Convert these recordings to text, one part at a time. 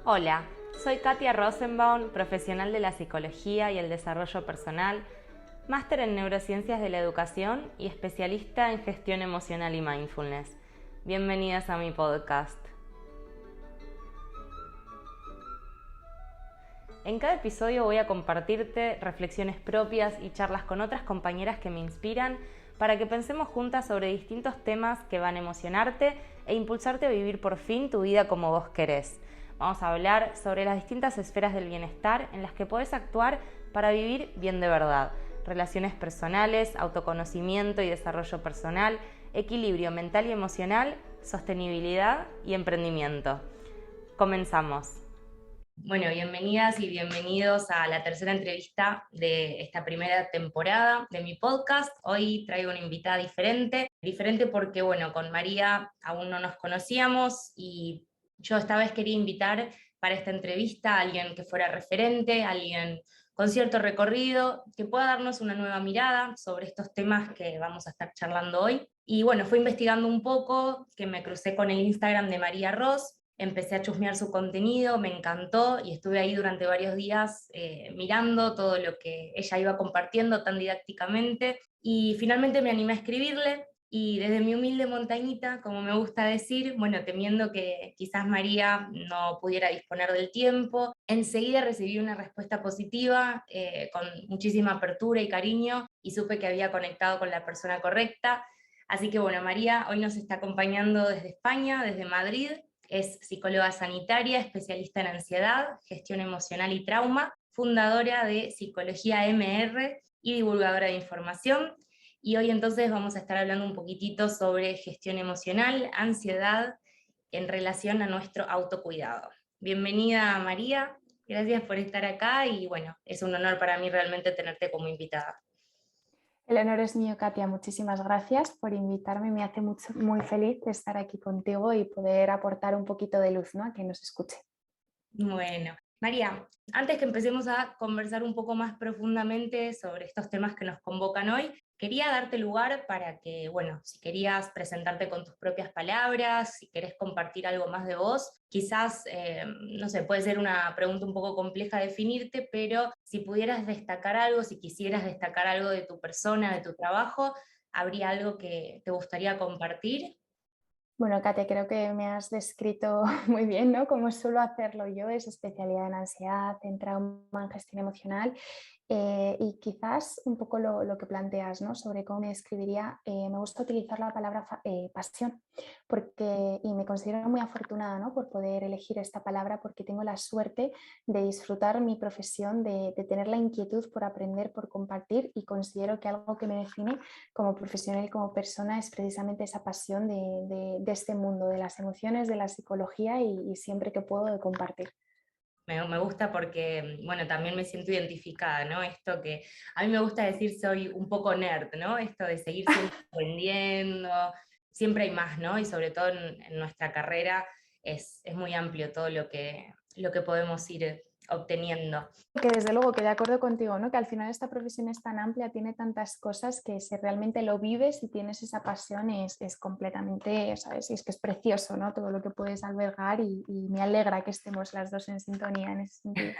Hola, soy Katia Rosenbaum, profesional de la psicología y el desarrollo personal, máster en neurociencias de la educación y especialista en gestión emocional y mindfulness. Bienvenidas a mi podcast. En cada episodio voy a compartirte reflexiones propias y charlas con otras compañeras que me inspiran para que pensemos juntas sobre distintos temas que van a emocionarte e impulsarte a vivir por fin tu vida como vos querés. Vamos a hablar sobre las distintas esferas del bienestar en las que podés actuar para vivir bien de verdad. Relaciones personales, autoconocimiento y desarrollo personal, equilibrio mental y emocional, sostenibilidad y emprendimiento. Comenzamos. Bueno, bienvenidas y bienvenidos a la tercera entrevista de esta primera temporada de mi podcast. Hoy traigo una invitada diferente porque, bueno, con María aún no nos conocíamos y yo esta vez quería invitar para esta entrevista a alguien que fuera referente, alguien con cierto recorrido, que pueda darnos una nueva mirada sobre estos temas que vamos a estar charlando hoy. Y bueno, fui investigando un poco, que me crucé con el Instagram de María Ros. Empecé a chusmear su contenido, me encantó y estuve ahí durante varios días mirando todo lo que ella iba compartiendo tan didácticamente y finalmente me animé a escribirle y desde mi humilde montañita, como me gusta decir, bueno, temiendo que quizás María no pudiera disponer del tiempo, enseguida recibí una respuesta positiva con muchísima apertura y cariño y supe que había conectado con la persona correcta. Así que bueno, María hoy nos está acompañando desde España, desde Madrid. Es psicóloga sanitaria, especialista en ansiedad, gestión emocional y trauma, fundadora de Psicología MR y divulgadora de información. Y hoy entonces vamos a estar hablando un poquitito sobre gestión emocional, ansiedad en relación a nuestro autocuidado. Bienvenida María, gracias por estar acá y bueno, es un honor para mí realmente tenerte como invitada. El honor es mío, Katia. Muchísimas gracias por invitarme. Me hace muy feliz de estar aquí contigo y poder aportar un poquito de luz, ¿no?, a quien nos escuche. Bueno, María, antes que empecemos a conversar un poco más profundamente sobre estos temas que nos convocan hoy, quería darte lugar para que, bueno, si querías presentarte con tus propias palabras, si querés compartir algo más de vos, quizás, no sé, puede ser una pregunta un poco compleja definirte, pero si pudieras destacar algo, si quisieras destacar algo de tu persona, de tu trabajo, ¿habría algo que te gustaría compartir? Bueno, Katia, creo que me has descrito muy bien, ¿no?, como suelo hacerlo yo. Es especialidad en ansiedad, en trauma, en gestión emocional. Y quizás un poco lo que planteas, ¿no?, sobre cómo me describiría, me gusta utilizar la palabra pasión, y me considero muy afortunada, ¿no?, por poder elegir esta palabra, porque tengo la suerte de disfrutar mi profesión, de tener la inquietud por aprender, por compartir, y considero que algo que me define como profesional y como persona es precisamente esa pasión de este mundo, de las emociones, de la psicología y siempre que puedo de compartir. Me gusta porque, bueno, también me siento identificada, ¿no? Esto que a mí me gusta decir soy un poco nerd, ¿no? Esto de seguir siempre aprendiendo, siempre hay más, ¿no? Y sobre todo en nuestra carrera es muy amplio todo lo que podemos ir obteniendo. Que desde luego que de acuerdo contigo, ¿no?, que al final esta profesión es tan amplia, tiene tantas cosas que si realmente lo vives y tienes esa pasión es completamente, ¿sabes? Y es que es precioso, ¿no?, todo lo que puedes albergar y me alegra que estemos las dos en sintonía en ese sentido.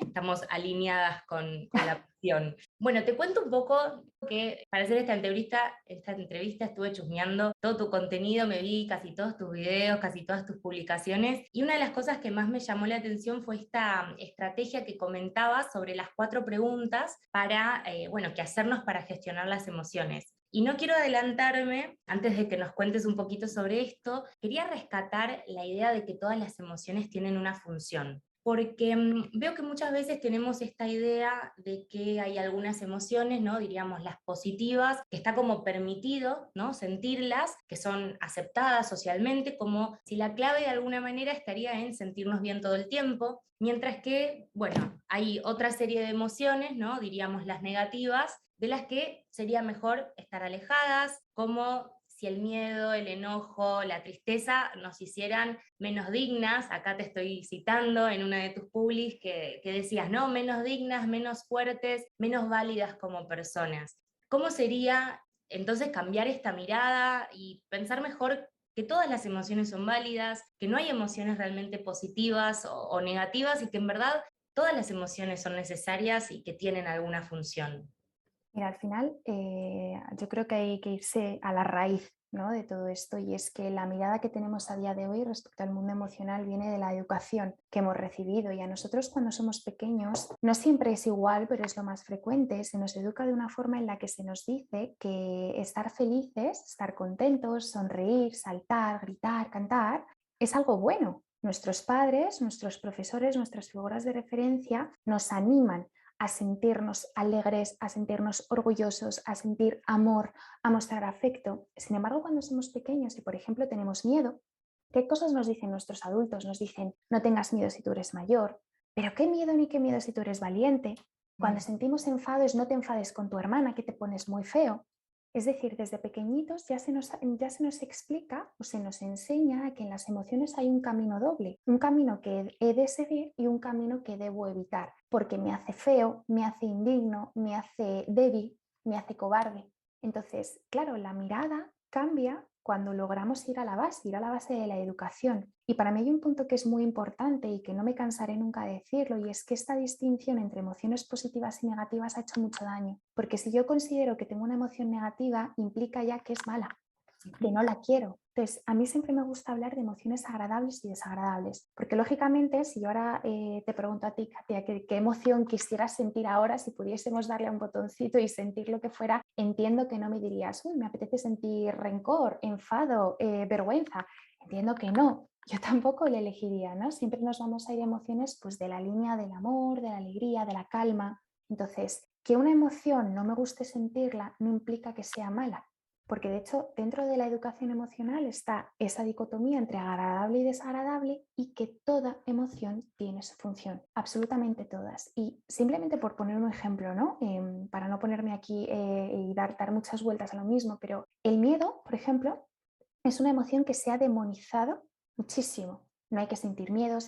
Estamos alineadas con la pasión. Bueno, te cuento un poco que para hacer esta entrevista estuve chusmeando todo tu contenido, me vi casi todos tus videos, casi todas tus publicaciones, y una de las cosas que más me llamó la atención fue esta estrategia que comentabas sobre las 4 preguntas para, bueno, que hacernos para gestionar las emociones. Y no quiero adelantarme, antes de que nos cuentes un poquito sobre esto, quería rescatar la idea de que todas las emociones tienen una función, porque veo que muchas veces tenemos esta idea de que hay algunas emociones, ¿no?, diríamos las positivas, que está como permitido, ¿no?, sentirlas, que son aceptadas socialmente, como si la clave de alguna manera estaría en sentirnos bien todo el tiempo, mientras que, bueno, hay otra serie de emociones, ¿no?, diríamos las negativas, de las que sería mejor estar alejadas, como si el miedo, el enojo, la tristeza nos hicieran menos dignas. Acá te estoy citando en una de tus publis que decías, ¿no?, menos dignas, menos fuertes, menos válidas como personas. ¿Cómo sería entonces cambiar esta mirada y pensar mejor que todas las emociones son válidas, que no hay emociones realmente positivas o negativas y que en verdad todas las emociones son necesarias y que tienen alguna función. Mira, al final yo creo que hay que irse a la raíz, ¿no?, de todo esto, y es que la mirada que tenemos a día de hoy respecto al mundo emocional viene de la educación que hemos recibido, y a nosotros cuando somos pequeños no siempre es igual, pero es lo más frecuente. Se nos educa de una forma en la que se nos dice que estar felices, estar contentos, sonreír, saltar, gritar, cantar es algo bueno. Nuestros padres, nuestros profesores, nuestras figuras de referencia nos animan a sentirnos alegres, a sentirnos orgullosos, a sentir amor, a mostrar afecto. Sin embargo, cuando somos pequeños y, por ejemplo, tenemos miedo, ¿qué cosas nos dicen nuestros adultos? Nos dicen, no tengas miedo si tú eres mayor, pero qué miedo ni qué miedo si tú eres valiente. Cuando sentimos enfado es no te enfades con tu hermana, que te pones muy feo. Es decir, desde pequeñitos ya se nos explica o se nos enseña que en las emociones hay un camino doble, un camino que he de seguir y un camino que debo evitar, porque me hace feo, me hace indigno, me hace débil, me hace cobarde. Entonces, claro, la mirada cambia cuando logramos ir a la base de la educación. Y para mí hay un punto que es muy importante y que no me cansaré nunca de decirlo, y es que esta distinción entre emociones positivas y negativas ha hecho mucho daño. Porque si yo considero que tengo una emoción negativa, implica ya que es mala, que no la quiero. Entonces, a mí siempre me gusta hablar de emociones agradables y desagradables, porque lógicamente, si yo ahora te pregunto a ti, Katia, ¿qué emoción quisieras sentir ahora si pudiésemos darle a un botoncito y sentir lo que fuera? Entiendo que no me dirías, uy, me apetece sentir rencor, enfado, vergüenza. Entiendo que no. Yo tampoco le elegiría, ¿no? Siempre nos vamos a ir a emociones pues, de la línea del amor, de la alegría, de la calma. Entonces, que una emoción no me guste sentirla no implica que sea mala, porque de hecho dentro de la educación emocional está esa dicotomía entre agradable y desagradable, y que toda emoción tiene su función, absolutamente todas. Y simplemente por poner un ejemplo, ¿no? Para no ponerme aquí y dar muchas vueltas a lo mismo, pero el miedo, por ejemplo, es una emoción que se ha demonizado muchísimo. No hay que sentir miedo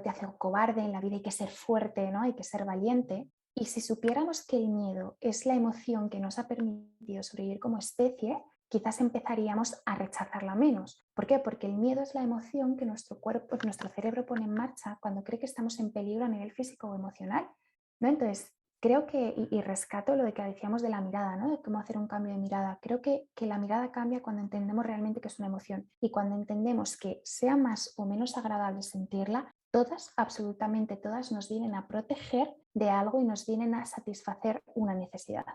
te hace un cobarde, en la vida hay que ser fuerte, ¿no? Hay que ser valiente. Y si supiéramos que el miedo es la emoción que nos ha permitido sobrevivir como especie, quizás empezaríamos a rechazarla menos. ¿Por qué? Porque el miedo es la emoción que nuestro cuerpo, que nuestro cerebro pone en marcha cuando cree que estamos en peligro a nivel físico o emocional, ¿no? Entonces, creo que, y rescato lo de que decíamos de la mirada, ¿no? De cómo hacer un cambio de mirada. Creo que la mirada cambia cuando entendemos realmente que es una emoción, y cuando entendemos que sea más o menos agradable sentirla, todas, absolutamente todas, nos vienen a proteger de algo y nos vienen a satisfacer una necesidad.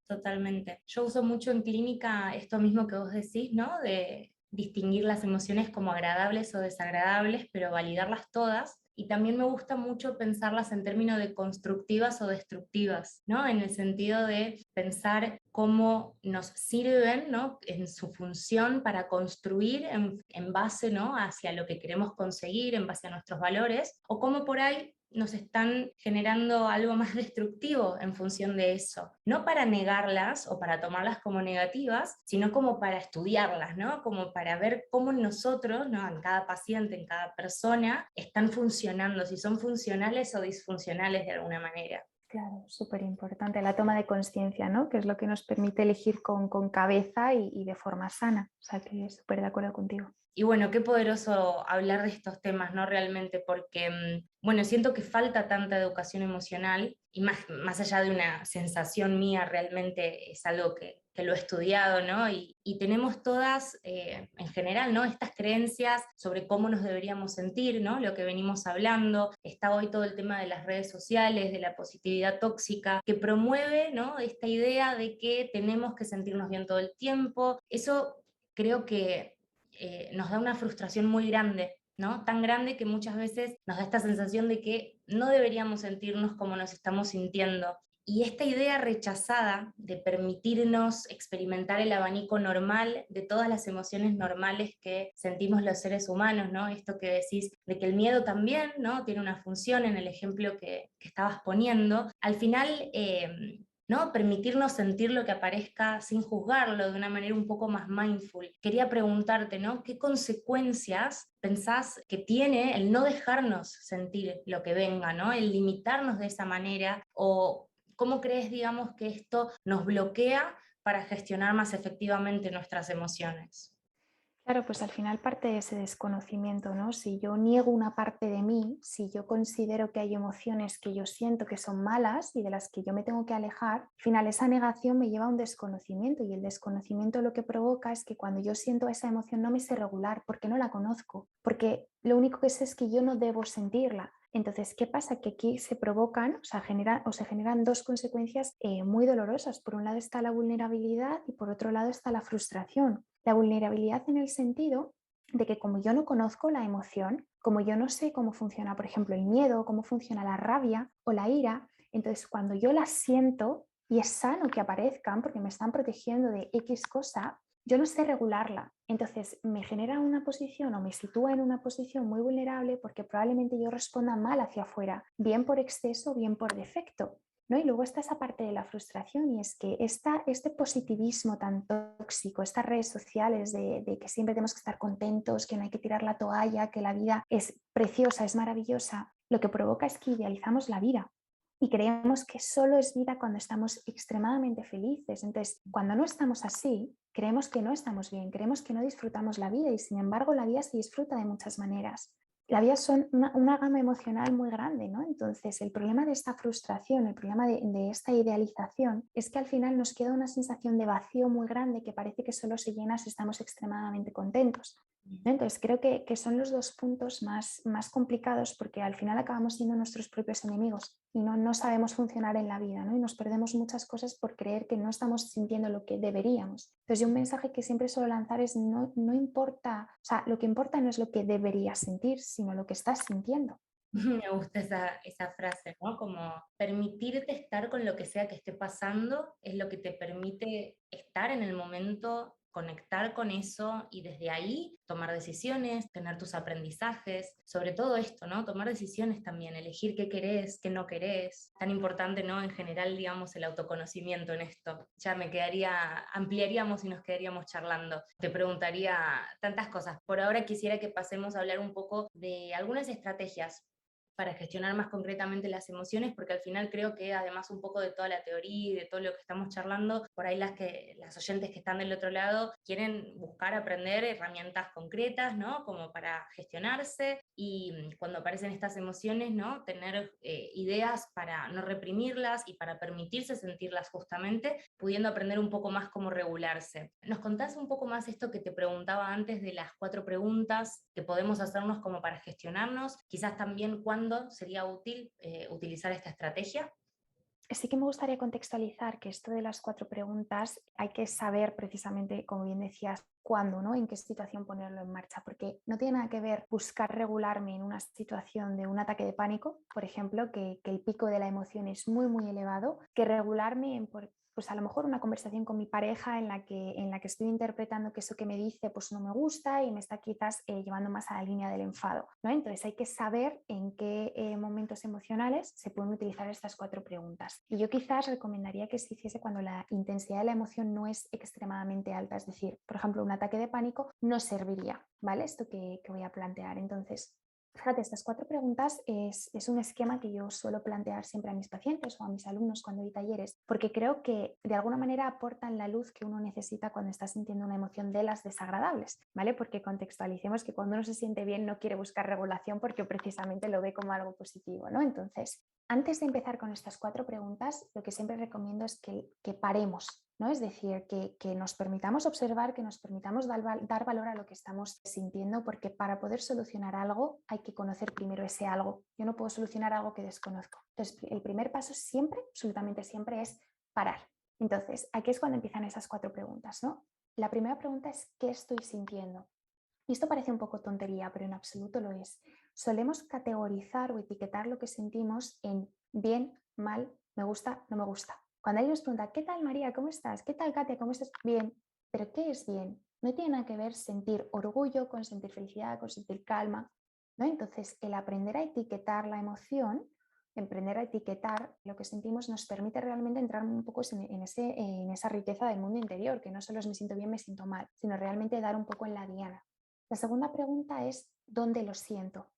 Totalmente. Yo uso mucho en clínica esto mismo que vos decís, ¿no? De distinguir las emociones como agradables o desagradables, pero validarlas todas. Y también me gusta mucho pensarlas en términos de constructivas o destructivas, ¿no? En el sentido de pensar cómo nos sirven, ¿no? En su función para construir en base, ¿no? Hacia lo que queremos conseguir, en base a nuestros valores, o cómo por ahí nos están generando algo más destructivo en función de eso. No para negarlas o para tomarlas como negativas, sino como para estudiarlas, ¿no? Como para ver cómo nosotros, ¿no? En cada paciente, en cada persona, están funcionando, si son funcionales o disfuncionales de alguna manera. Claro, súper importante la toma de conciencia, ¿no? Que es lo que nos permite elegir con cabeza y de forma sana. O sea que súper de acuerdo contigo. Y bueno, qué poderoso hablar de estos temas, ¿no? Realmente, porque, bueno, siento que falta tanta educación emocional, y más allá de una sensación mía, realmente es algo que lo he estudiado, ¿no? Y tenemos todas, en general, ¿no? Estas creencias sobre cómo nos deberíamos sentir, ¿no? Lo que venimos hablando. Está hoy todo el tema de las redes sociales, de la positividad tóxica, que promueve, ¿no? Esta idea de que tenemos que sentirnos bien todo el tiempo. Eso creo que nos da una frustración muy grande, ¿no? Tan grande que muchas veces nos da esta sensación de que no deberíamos sentirnos como nos estamos sintiendo. Y esta idea rechazada de permitirnos experimentar el abanico normal de todas las emociones normales que sentimos los seres humanos, ¿no? Esto que decís de que el miedo también, ¿no? Tiene una función en el ejemplo que estabas poniendo. Al final, ¿no? Permitirnos sentir lo que aparezca sin juzgarlo, de una manera un poco más mindful. Quería preguntarte, ¿no? ¿Qué consecuencias pensás que tiene el no dejarnos sentir lo que venga, ¿no? El limitarnos de esa manera, o cómo crees, digamos, que esto nos bloquea para gestionar más efectivamente nuestras emociones? Claro, pues al final parte de ese desconocimiento, ¿no? Si yo niego una parte de mí, si yo considero que hay emociones que yo siento que son malas y de las que yo me tengo que alejar, al final esa negación me lleva a un desconocimiento y el desconocimiento lo que provoca es que cuando yo siento esa emoción no me sé regular porque no la conozco, porque lo único que sé es que yo no debo sentirla. Entonces, ¿qué pasa? Que aquí se provocan, se generan dos consecuencias muy dolorosas. Por un lado está la vulnerabilidad y por otro lado está la frustración. La vulnerabilidad en el sentido de que como yo no conozco la emoción, como yo no sé cómo funciona, por ejemplo, el miedo, cómo funciona la rabia o la ira, entonces cuando yo las siento y es sano que aparezcan porque me están protegiendo de X cosa, yo no sé regularla. Entonces me genera una posición o me sitúa en una posición muy vulnerable porque probablemente yo responda mal hacia afuera, bien por exceso, bien por defecto. ¿No? Y luego está esa parte de la frustración y es que este positivismo tan tóxico, estas redes sociales de que siempre tenemos que estar contentos, que no hay que tirar la toalla, que la vida es preciosa, es maravillosa, lo que provoca es que idealizamos la vida y creemos que solo es vida cuando estamos extremadamente felices. Entonces, cuando no estamos así, creemos que no estamos bien, creemos que no disfrutamos la vida y sin embargo la vida se disfruta de muchas maneras. La vida son una gama emocional muy grande, ¿no? Entonces, el problema de esta frustración, el problema de esta idealización es que al final nos queda una sensación de vacío muy grande que parece que solo se llena si estamos extremadamente contentos. ¿No? Entonces, creo que son los dos puntos más complicados porque al final acabamos siendo nuestros propios enemigos y no sabemos funcionar en la vida, ¿no? Y nos perdemos muchas cosas por creer que no estamos sintiendo lo que deberíamos. Entonces, yo un mensaje que siempre suelo lanzar es no importa, o sea, lo que importa no es lo que deberías sentir, sino lo que estás sintiendo. Me gusta esa frase, ¿no? Como permitirte estar con lo que sea que esté pasando es lo que te permite estar en el momento, conectar con eso y desde ahí tomar decisiones, tener tus aprendizajes, sobre todo esto, ¿no? Tomar decisiones también, elegir qué querés, qué no querés. Tan importante, ¿no? En general, digamos, el autoconocimiento en esto. Ya ampliaríamos y nos quedaríamos charlando. Te preguntaría tantas cosas. Por ahora quisiera que pasemos a hablar un poco de algunas estrategias para gestionar más concretamente las emociones, porque al final creo que además un poco de toda la teoría y de todo lo que estamos charlando, por ahí las oyentes que están del otro lado quieren buscar aprender herramientas concretas, ¿no? Como para gestionarse y cuando aparecen estas emociones, ¿no? Tener ideas para no reprimirlas y para permitirse sentirlas justamente, pudiendo aprender un poco más cómo regularse. ¿Nos contás un poco más esto que te preguntaba antes de las 4 preguntas que podemos hacernos como para gestionarnos? Quizás también cuándo sería útil utilizar esta estrategia. Sí que me gustaría contextualizar que esto de las 4 preguntas hay que saber precisamente, como bien decías, cuándo, ¿no? En qué situación ponerlo en marcha, porque no tiene nada que ver buscar regularme en una situación de un ataque de pánico, por ejemplo, que el pico de la emoción es muy, muy elevado, que regularme en, pues a lo mejor una conversación con mi pareja en la que estoy interpretando que eso que me dice pues no me gusta y me está quizás llevando más a la línea del enfado, ¿no? Entonces hay que saber en qué momentos emocionales se pueden utilizar estas 4 preguntas. Y yo quizás recomendaría que se hiciese cuando la intensidad de la emoción no es extremadamente alta, es decir, por ejemplo, un ataque de pánico no serviría, ¿vale? Esto que voy a plantear. Entonces, fíjate, estas 4 preguntas es un esquema que yo suelo plantear siempre a mis pacientes o a mis alumnos cuando doy talleres, porque creo que de alguna manera aportan la luz que uno necesita cuando está sintiendo una emoción de las desagradables, ¿vale? Porque contextualicemos que cuando uno se siente bien no quiere buscar regulación porque precisamente lo ve como algo positivo, ¿no? Entonces, antes de empezar con estas 4 preguntas, lo que siempre recomiendo es que paremos, ¿no? Es decir, que nos permitamos observar, que nos permitamos dar valor a lo que estamos sintiendo, porque para poder solucionar algo hay que conocer primero ese algo. Yo no puedo solucionar algo que desconozco. Entonces, el primer paso siempre, absolutamente siempre, es parar. Entonces, aquí es cuando empiezan esas 4 preguntas, ¿no? La primera pregunta es: ¿qué estoy sintiendo? Y esto parece un poco tontería, pero en absoluto lo es. Solemos categorizar o etiquetar lo que sentimos en bien, mal, me gusta, no me gusta. Cuando alguien nos pregunta, ¿qué tal María? ¿Cómo estás? ¿Qué tal Katia? ¿Cómo estás? Bien. ¿Pero qué es bien? No tiene nada que ver sentir orgullo con sentir felicidad, con sentir calma, ¿no? Entonces, el aprender a etiquetar la emoción, aprender a etiquetar lo que sentimos nos permite realmente entrar un poco en esa riqueza del mundo interior, que no solo es me siento bien, me siento mal, sino realmente dar un poco en la diana. La segunda pregunta es: ¿dónde lo siento?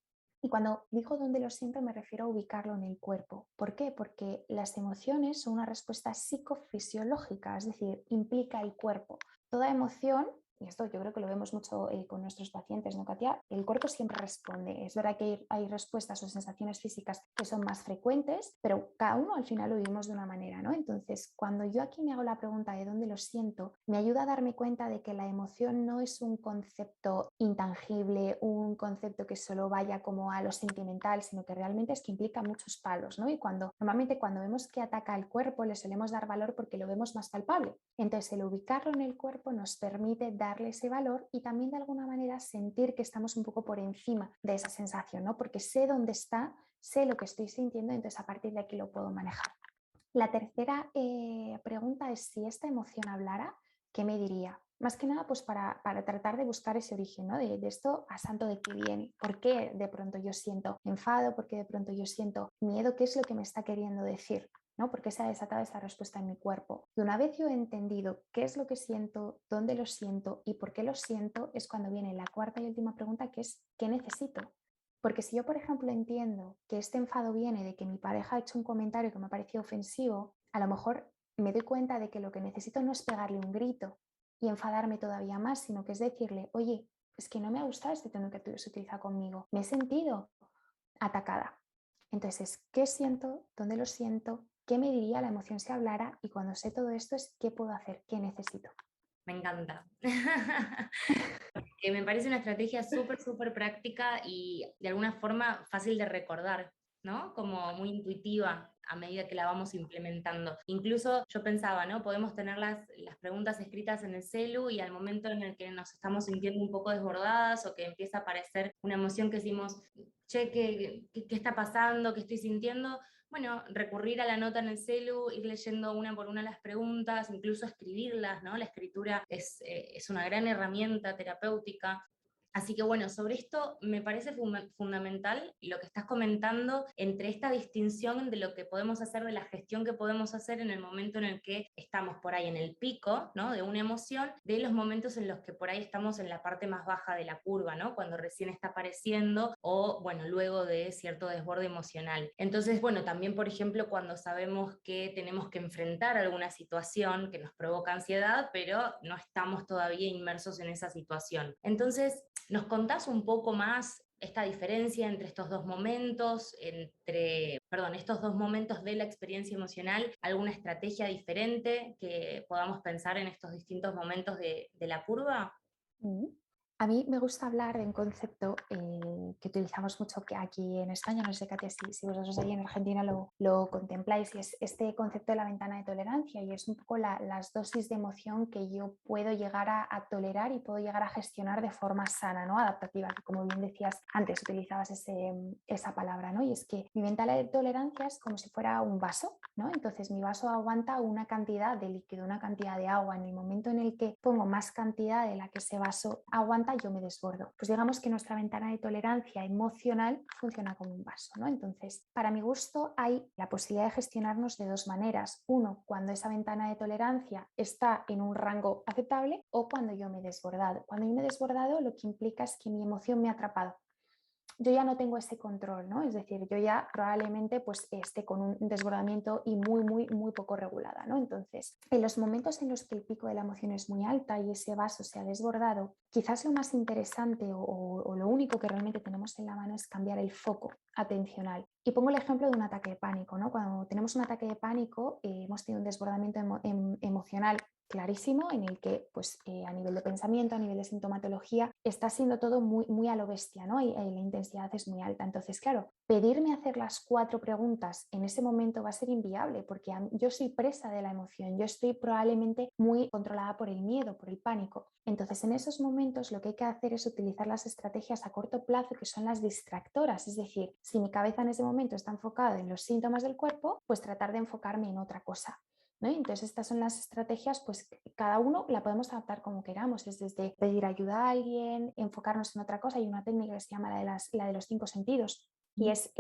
Y cuando digo dónde lo siento me refiero a ubicarlo en el cuerpo. ¿Por qué? Porque las emociones son una respuesta psicofisiológica, es decir, implica el cuerpo. Toda emoción y esto yo creo que lo vemos mucho con nuestros pacientes, ¿no, Katia? El cuerpo siempre responde. Es verdad que hay respuestas o sensaciones físicas que son más frecuentes, pero cada uno al final lo vivimos de una manera, ¿no? Entonces, cuando yo aquí me hago la pregunta de dónde lo siento, me ayuda a darme cuenta de que la emoción no es un concepto intangible, un concepto que solo vaya como a lo sentimental, sino que realmente es que implica muchos palos, ¿no? Y normalmente cuando vemos que ataca el cuerpo, le solemos dar valor porque lo vemos más palpable. Entonces, el ubicarlo en el cuerpo nos permite darle ese valor y también de alguna manera sentir que estamos un poco por encima de esa sensación, ¿no? Porque sé dónde está, sé lo que estoy sintiendo, entonces a partir de aquí lo puedo manejar. La tercera pregunta es si esta emoción hablara, ¿qué me diría? Más que nada, pues para tratar de buscar ese origen, ¿no? De esto a santo de qué viene, por qué de pronto yo siento enfado, por qué de pronto yo siento miedo, qué es lo que me está queriendo decir, ¿no? Por qué se ha desatado esa respuesta en mi cuerpo. Y una vez yo he entendido qué es lo que siento, dónde lo siento y por qué lo siento, es cuando viene la cuarta y última pregunta, que es ¿qué necesito? Porque si yo, por ejemplo, entiendo que este enfado viene de que mi pareja ha hecho un comentario que me ha parecido ofensivo, a lo mejor me doy cuenta de que lo que necesito no es pegarle un grito y enfadarme todavía más, sino que es decirle, oye, es que no me ha gustado este tono que tú has utilizado conmigo, me he sentido atacada. Entonces, ¿qué siento? ¿Dónde lo siento? ¿Qué me diría la emoción si hablara? Y cuando sé todo esto es qué puedo hacer, qué necesito. Me encanta. Que me parece una estrategia súper, súper práctica y de alguna forma fácil de recordar, ¿no? Como muy intuitiva a medida que la vamos implementando. Incluso yo pensaba, ¿no? Podemos tener las preguntas escritas en el celu y al momento en el que nos estamos sintiendo un poco desbordadas o que empieza a aparecer una emoción que decimos, che, ¿qué está pasando? ¿Qué estoy sintiendo? Bueno, recurrir a la nota en el celu, ir leyendo una por una las preguntas, incluso escribirlas, ¿no? La escritura es una gran herramienta terapéutica. Así que bueno, sobre esto me parece fundamental lo que estás comentando entre esta distinción de lo que podemos hacer, de la gestión que podemos hacer en el momento en el que estamos por ahí en el pico, ¿no? De una emoción, de los momentos en los que por ahí estamos en la parte más baja de la curva, ¿no? Cuando recién está apareciendo o, bueno, luego de cierto desborde emocional. Entonces, bueno, también, por ejemplo, cuando sabemos que tenemos que enfrentar alguna situación que nos provoca ansiedad, pero no estamos todavía inmersos en esa situación. Entonces, ¿nos contás un poco más esta diferencia entre estos dos momentos, estos dos momentos de la experiencia emocional, alguna estrategia diferente que podamos pensar en estos distintos momentos de la curva? Mm. A mí me gusta hablar de un concepto que utilizamos mucho que aquí en España, no sé, Katia, si vosotros ahí en Argentina lo contempláis, y es este concepto de la ventana de tolerancia y es un poco las dosis de emoción que yo puedo llegar a tolerar y puedo llegar a gestionar de forma sana, ¿no? Adaptativa, que como bien decías antes, utilizabas esa palabra, ¿no? Y es que mi ventana de tolerancia es como si fuera un vaso, ¿no? Entonces mi vaso aguanta una cantidad de líquido, una cantidad de agua. En el momento en el que pongo más cantidad de la que ese vaso aguanta, yo me desbordo. Pues digamos que nuestra ventana de tolerancia emocional funciona como un vaso, ¿no? Entonces, para mi gusto hay la posibilidad de gestionarnos de dos maneras. Uno, cuando esa ventana de tolerancia está en un rango aceptable o cuando yo me he desbordado. Cuando yo me he desbordado, lo que implica es que mi emoción me ha atrapado. Yo ya no tengo ese control, ¿no? Es decir, yo ya probablemente pues esté con un desbordamiento y muy, muy, muy poco regulada, ¿no? Entonces, en los momentos en los que el pico de la emoción es muy alta y ese vaso se ha desbordado, quizás lo más interesante o lo único que realmente tenemos en la mano es cambiar el foco atencional. Y pongo el ejemplo de un ataque de pánico, ¿no? Cuando tenemos un ataque de pánico, hemos tenido un desbordamiento emocional clarísimo en el que pues, a nivel de pensamiento, a nivel de sintomatología, está siendo todo muy, muy a lo bestia, ¿no? Y la intensidad es muy alta. Entonces, claro, pedirme hacer las 4 preguntas en ese momento va a ser inviable porque yo soy presa de la emoción, yo estoy probablemente muy controlada por el miedo, por el pánico. Entonces, en esos momentos lo que hay que hacer es utilizar las estrategias a corto plazo que son las distractoras, es decir, si mi cabeza en ese momento está enfocada en los síntomas del cuerpo, pues tratar de enfocarme en otra cosa. ¿No? Entonces estas son las estrategias, pues cada uno la podemos adaptar como queramos, es desde pedir ayuda a alguien, enfocarnos en otra cosa. Hay una técnica que se llama la de los 5 sentidos y es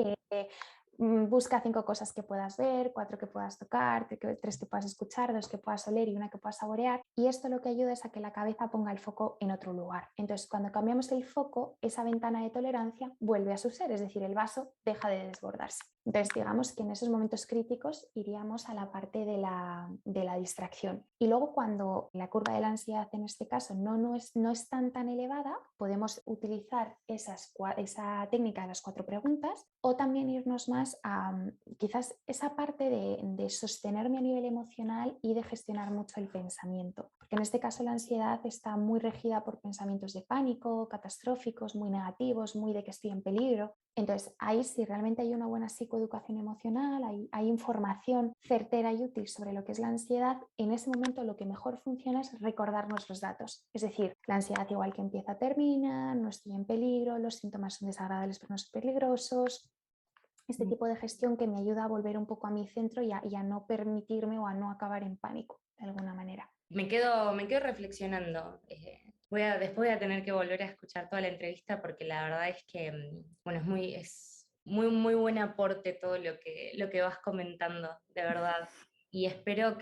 busca 5 cosas que puedas ver, 4 que puedas tocar, 3 que puedas escuchar, 2 que puedas oler y una que puedas saborear, y esto lo que ayuda es a que la cabeza ponga el foco en otro lugar. Entonces cuando cambiamos el foco, esa ventana de tolerancia vuelve a su ser, es decir, el vaso deja de desbordarse. Entonces, digamos que en esos momentos críticos iríamos a la parte de la distracción. Y luego cuando la curva de la ansiedad en este caso no es tan elevada, podemos utilizar esa técnica de las 4 preguntas o también irnos más a quizás esa parte de sostenerme a nivel emocional y de gestionar mucho el pensamiento. Porque en este caso la ansiedad está muy regida por pensamientos de pánico, catastróficos, muy negativos, muy de que estoy en peligro. Entonces, ahí si realmente hay una buena psicoeducación emocional, hay información certera y útil sobre lo que es la ansiedad, en ese momento lo que mejor funciona es recordarnos los datos. Es decir, la ansiedad igual que empieza, termina, no estoy en peligro, los síntomas son desagradables pero no son peligrosos. Este tipo de gestión que me ayuda a volver un poco a mi centro y a no permitirme o a no acabar en pánico de alguna manera. Me quedo reflexionando. Después voy a tener que volver a escuchar toda la entrevista porque la verdad es que, bueno, muy buen aporte todo lo que vas comentando, de verdad. Y espero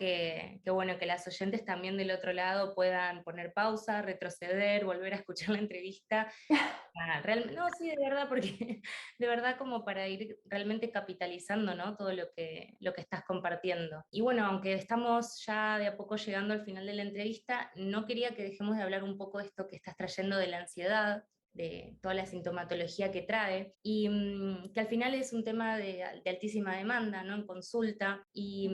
bueno, que las oyentes también del otro lado puedan poner pausa, retroceder, volver a escuchar la entrevista. No, sí, de verdad, porque de verdad como para ir realmente capitalizando, ¿no? Todo lo que estás compartiendo. Y bueno, aunque estamos ya de a poco llegando al final de la entrevista, no quería que dejemos de hablar un poco de esto que estás trayendo de la ansiedad, de toda la sintomatología que trae, y que al final es un tema de altísima demanda, ¿no? En consulta. Y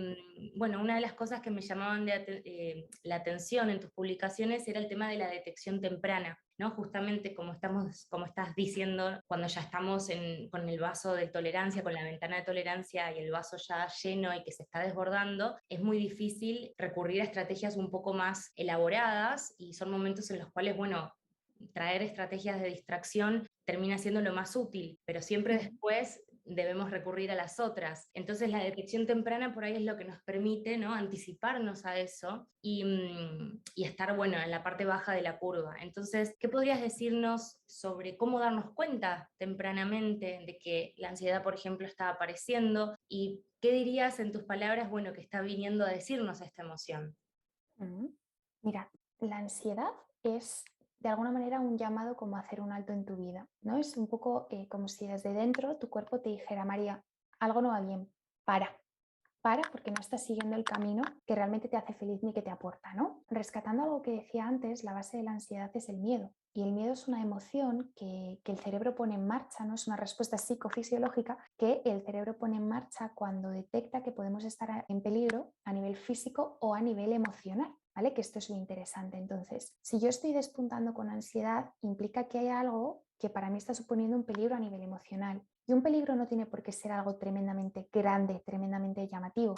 bueno, una de las cosas que me llamaban la atención en tus publicaciones era el tema de la detección temprana, ¿no? Justamente como estás diciendo, cuando ya estamos con el vaso de tolerancia, con la ventana de tolerancia y el vaso ya lleno y que se está desbordando, es muy difícil recurrir a estrategias un poco más elaboradas y son momentos en los cuales, bueno, traer estrategias de distracción termina siendo lo más útil, pero siempre después debemos recurrir a las otras. Entonces la detección temprana por ahí es lo que nos permite, ¿no? Anticiparnos a eso y estar, bueno, en la parte baja de la curva. Entonces, ¿qué podrías decirnos sobre cómo darnos cuenta tempranamente de que la ansiedad, por ejemplo, está apareciendo? ¿Y qué dirías en tus palabras, bueno, que está viniendo a decirnos esta emoción? Mira, la ansiedad es de alguna manera un llamado como a hacer un alto en tu vida, ¿no? Es un poco como si desde dentro tu cuerpo te dijera, María, algo no va bien, para porque no estás siguiendo el camino que realmente te hace feliz ni que te aporta, ¿no? Rescatando algo que decía antes, la base de la ansiedad es el miedo. Y el miedo es una emoción que el cerebro pone en marcha, ¿no? Es una respuesta psicofisiológica que el cerebro pone en marcha cuando detecta que podemos estar en peligro a nivel físico o a nivel emocional. ¿Vale? Que esto es lo interesante. Entonces, si yo estoy despuntando con ansiedad, implica que hay algo que para mí está suponiendo un peligro a nivel emocional. Y un peligro no tiene por qué ser algo tremendamente grande, tremendamente llamativo.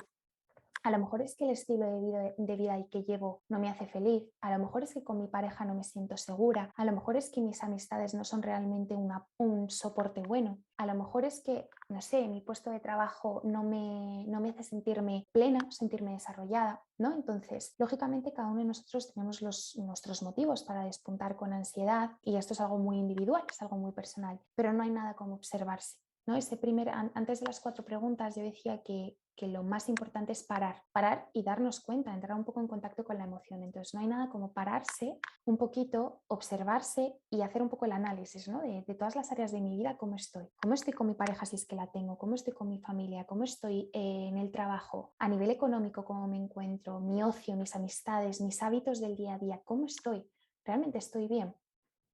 A lo mejor es que el estilo de vida que llevo no me hace feliz, a lo mejor es que con mi pareja no me siento segura, a lo mejor es que mis amistades no son realmente un soporte bueno, a lo mejor es que, no sé, mi puesto de trabajo no me hace sentirme plena, sentirme desarrollada, ¿no? Entonces, lógicamente cada uno de nosotros tenemos nuestros motivos para despuntar con ansiedad y esto es algo muy individual, es algo muy personal, pero no hay nada como observarse. ¿No? Antes de las 4 preguntas yo decía que lo más importante es parar y darnos cuenta, entrar un poco en contacto con la emoción. Entonces no hay nada como pararse un poquito, observarse y hacer un poco el análisis, ¿no? de todas las áreas de mi vida, cómo estoy con mi pareja si es que la tengo, cómo estoy con mi familia, cómo estoy en el trabajo, a nivel económico, cómo me encuentro, mi ocio, mis amistades, mis hábitos del día a día, cómo estoy, realmente estoy bien.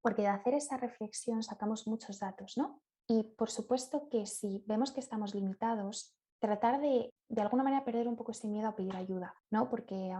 Porque de hacer esa reflexión sacamos muchos datos, ¿no? Y por supuesto que si vemos que estamos limitados, tratar de alguna manera perder un poco ese miedo a pedir ayuda, ¿no? Porque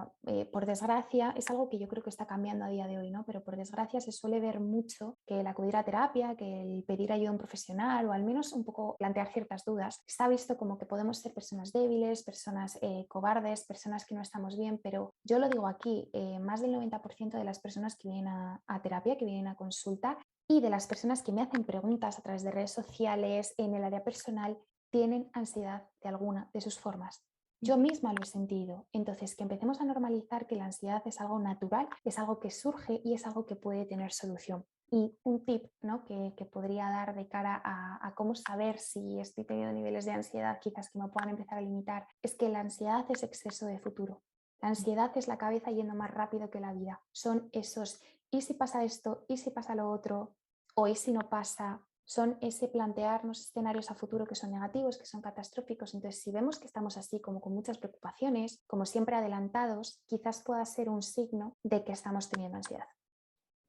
por desgracia es algo que yo creo que está cambiando a día de hoy, ¿no? Pero por desgracia se suele ver mucho que el acudir a terapia, que el pedir ayuda a un profesional o al menos un poco plantear ciertas dudas, está visto como que podemos ser personas débiles, personas cobardes, personas que no estamos bien, pero yo lo digo aquí, más del 90% de las personas que vienen a terapia, que vienen a consulta, y de las personas que me hacen preguntas a través de redes sociales, en el área personal, tienen ansiedad de alguna de sus formas. Yo misma lo he sentido. Entonces, que empecemos a normalizar que la ansiedad es algo natural, es algo que surge y es algo que puede tener solución. Y un tip, ¿no? que podría dar de cara a cómo saber si estoy teniendo niveles de ansiedad quizás que me puedan empezar a limitar, es que la ansiedad es exceso de futuro. La ansiedad es la cabeza yendo más rápido que la vida. Son esos, ¿y si pasa esto? ¿Y si pasa lo otro? ¿O y si no pasa? son ese plantearnos escenarios a futuro que son negativos, que son catastróficos. Entonces, si vemos que estamos así, como con muchas preocupaciones, como siempre adelantados, quizás pueda ser un signo de que estamos teniendo ansiedad.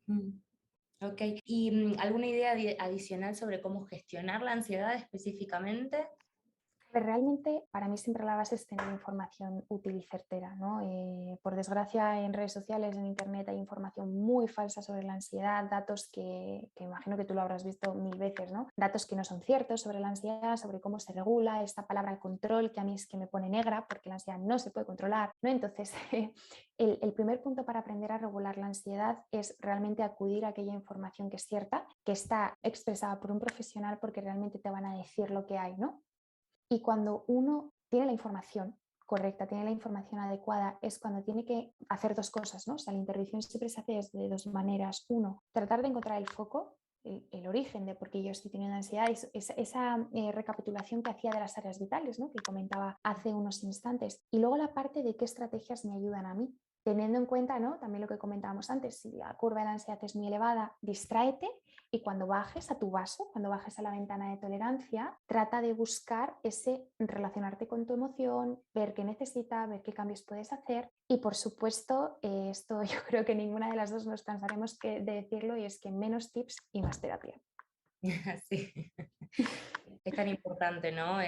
Mm. Ok. ¿Y alguna idea adicional sobre cómo gestionar la ansiedad específicamente? Pero realmente para mí siempre la base es tener información útil y certera, ¿no? Por desgracia en redes sociales, en internet hay información muy falsa sobre la ansiedad, datos que imagino que tú lo habrás visto mil veces, ¿no? Datos que no son ciertos sobre la ansiedad, sobre cómo se regula, esta palabra control que a mí es que me pone negra porque la ansiedad no se puede controlar, ¿no? Entonces el primer punto para aprender a regular la ansiedad es realmente acudir a aquella información que es cierta, que está expresada por un profesional porque realmente te van a decir lo que hay, ¿no? Y cuando uno tiene la información correcta, tiene la información adecuada, es cuando tiene que hacer dos cosas, ¿no? O sea, la intervención siempre se hace de dos maneras. Uno, tratar de encontrar el foco, el origen de por qué yo estoy teniendo ansiedad, esa recapitulación que hacía de las áreas vitales, ¿no? Que comentaba hace unos instantes. Y luego la parte de qué estrategias me ayudan a mí. Teniendo en cuenta, ¿no? También lo que comentábamos antes, si la curva de la ansiedad es muy elevada, distráete y cuando bajes a tu vaso, cuando bajes a la ventana de tolerancia, trata de buscar ese relacionarte con tu emoción, ver qué necesita, ver qué cambios puedes hacer. Y por supuesto, esto yo creo que ninguna de las dos nos cansaremos de decirlo, y es que menos tips y más terapia. Sí. Es tan importante, ¿no?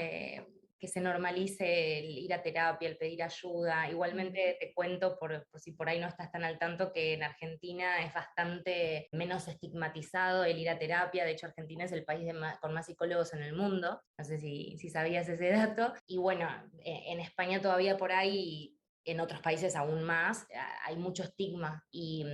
Que se normalice el ir a terapia, el pedir ayuda. Igualmente te cuento, por si por ahí no estás tan al tanto, que en Argentina es bastante menos estigmatizado el ir a terapia. De hecho, Argentina es el país con más psicólogos en el mundo. No sé si sabías ese dato. Y bueno, en España todavía por ahí, en otros países aún más, hay mucho estigma. Y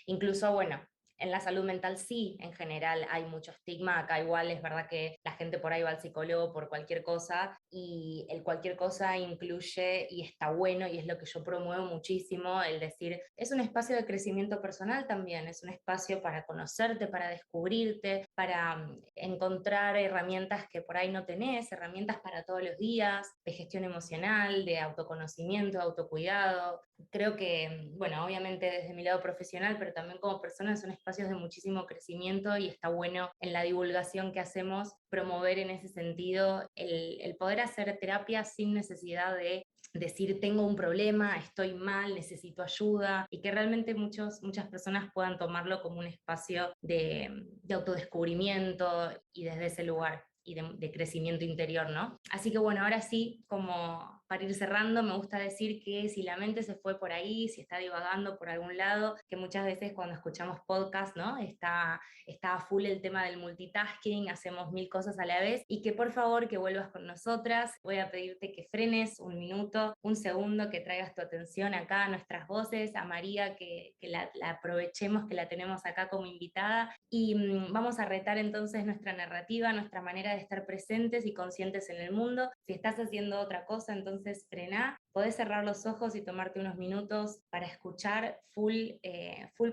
incluso, bueno, en la salud mental sí, en general hay mucho estigma. Acá igual es verdad que la gente por ahí va al psicólogo por cualquier cosa, y el cualquier cosa incluye, y está bueno, y es lo que yo promuevo muchísimo, el decir, es un espacio de crecimiento personal también, es un espacio para conocerte, para descubrirte, para encontrar herramientas que por ahí no tenés, herramientas para todos los días, de gestión emocional, de autoconocimiento, autocuidado. Creo que, bueno, obviamente desde mi lado profesional, pero también como persona, son espacios de muchísimo crecimiento, y está bueno en la divulgación que hacemos promover en ese sentido el poder hacer terapia sin necesidad de decir tengo un problema, estoy mal, necesito ayuda, y que realmente muchas personas puedan tomarlo como un espacio de autodescubrimiento y desde ese lugar y de crecimiento interior, ¿no? Así que bueno, ahora sí, como para ir cerrando, me gusta decir que si la mente se fue por ahí, si está divagando por algún lado, que muchas veces cuando escuchamos podcast, ¿no? Está a full el tema del multitasking, hacemos mil cosas a la vez, y que por favor que vuelvas con nosotras. Voy a pedirte que frenes un minuto, un segundo, que traigas tu atención acá a nuestras voces, a María, que la aprovechemos, que la tenemos acá como invitada, y vamos a retar entonces nuestra narrativa, nuestra manera de estar presentes y conscientes en el mundo. Si estás haciendo otra cosa, entonces frená, podés cerrar los ojos y tomarte unos minutos para escuchar full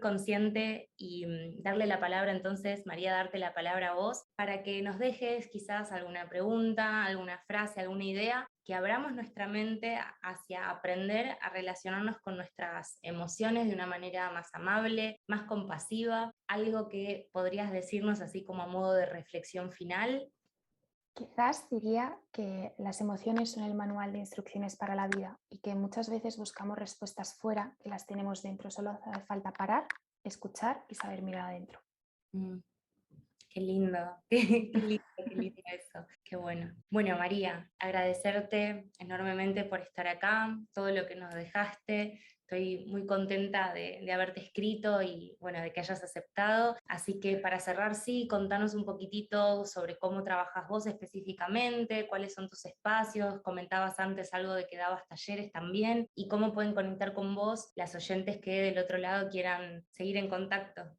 consciente, y darle la palabra entonces, María, darte la palabra a vos, para que nos dejes quizás alguna pregunta, alguna frase, alguna idea, que abramos nuestra mente hacia aprender a relacionarnos con nuestras emociones de una manera más amable, más compasiva. Algo que podrías decirnos así como a modo de reflexión final. Quizás diría que las emociones son el manual de instrucciones para la vida y que muchas veces buscamos respuestas fuera que las tenemos dentro. Solo hace falta parar, escuchar y saber mirar adentro. Mm. Qué lindo, qué lindo eso, qué bueno. Bueno, María, agradecerte enormemente por estar acá, todo lo que nos dejaste. Estoy muy contenta de haberte escrito y bueno, de que hayas aceptado. Así que para cerrar, sí, contanos un poquitito sobre cómo trabajas vos específicamente, cuáles son tus espacios. Comentabas antes algo de que dabas talleres también, y cómo pueden conectar con vos las oyentes que del otro lado quieran seguir en contacto.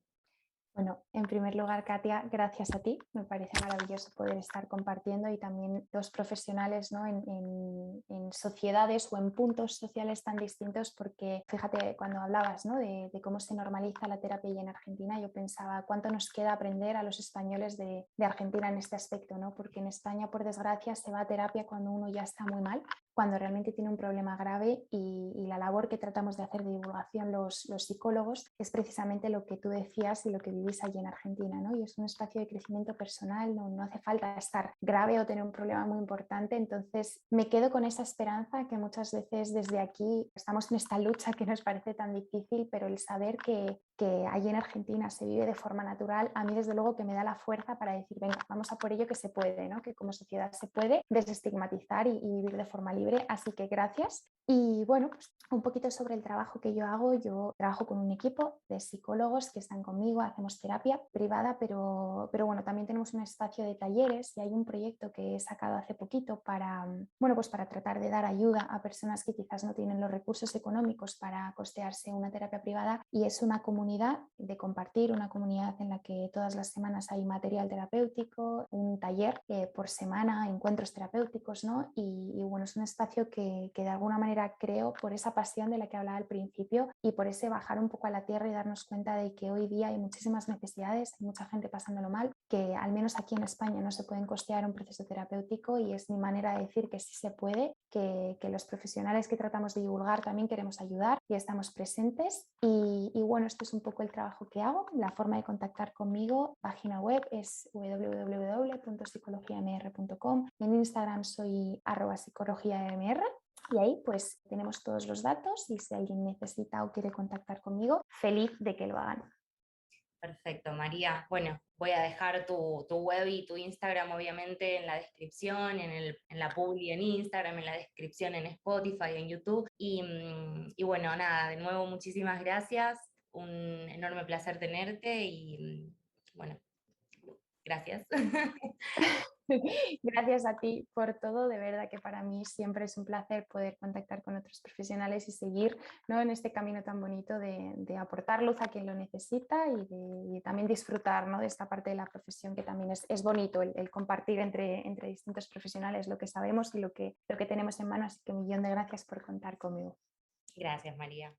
Bueno, en primer lugar, Katia, gracias a ti. Me parece maravilloso poder estar compartiendo, y también dos profesionales, ¿no? en sociedades o en puntos sociales tan distintos, porque fíjate, cuando hablabas, ¿no? de cómo se normaliza la terapia y en Argentina, yo pensaba cuánto nos queda aprender a los españoles de Argentina en este aspecto, ¿no? Porque en España, por desgracia, se va a terapia cuando uno ya está muy mal, cuando realmente tiene un problema grave y la labor que tratamos de hacer de divulgación los psicólogos es precisamente lo que tú decías y lo que vivís allí en Argentina, ¿no? Y es un espacio de crecimiento personal, no hace falta estar grave o tener un problema muy importante, entonces me quedo con esa esperanza que muchas veces desde aquí estamos en esta lucha que nos parece tan difícil, pero el saber que allí en Argentina se vive de forma natural, a mí desde luego que me da la fuerza para decir, venga, vamos a por ello que se puede, ¿no? Que como sociedad se puede desestigmatizar y vivir de forma libre, así que gracias. Y bueno, pues un poquito sobre el trabajo que yo trabajo con un equipo de psicólogos que están conmigo, hacemos terapia privada, pero bueno, también tenemos un espacio de talleres y hay un proyecto que he sacado hace poquito para, bueno, pues para tratar de dar ayuda a personas que quizás no tienen los recursos económicos para costearse una terapia privada y es una comunidad de compartir, una comunidad en la que todas las semanas hay material terapéutico, un taller por semana, encuentros terapéuticos, ¿no? Y bueno, es un espacio que de alguna manera creo por esa pasión de la que hablaba al principio y por ese bajar un poco a la tierra y darnos cuenta de que hoy día hay muchísimas necesidades, hay mucha gente pasándolo mal, que al menos aquí en España no se pueden costear un proceso terapéutico y es mi manera de decir que sí se puede, que los profesionales que tratamos de divulgar también queremos ayudar y estamos presentes y bueno, esto es un poco el trabajo que hago, la forma de contactar conmigo, página web es www.psicologiamr.com, en Instagram soy @psicologiamr y ahí pues tenemos todos los datos y si alguien necesita o quiere contactar conmigo, feliz de que lo hagan. Perfecto, María. Bueno, voy a dejar tu web y tu Instagram obviamente en la descripción, en la publi en Instagram, en la descripción en Spotify, en YouTube. Y bueno, nada, de nuevo muchísimas gracias. Un enorme placer tenerte y bueno, gracias. Gracias a ti por todo, de verdad que para mí siempre es un placer poder contactar con otros profesionales y seguir, ¿no? En este camino tan bonito de aportar luz a quien lo necesita y también disfrutar, ¿no? De esta parte de la profesión que también es bonito el compartir entre distintos profesionales lo que sabemos y lo que tenemos en mano, así que un millón de gracias por contar conmigo. Gracias, María.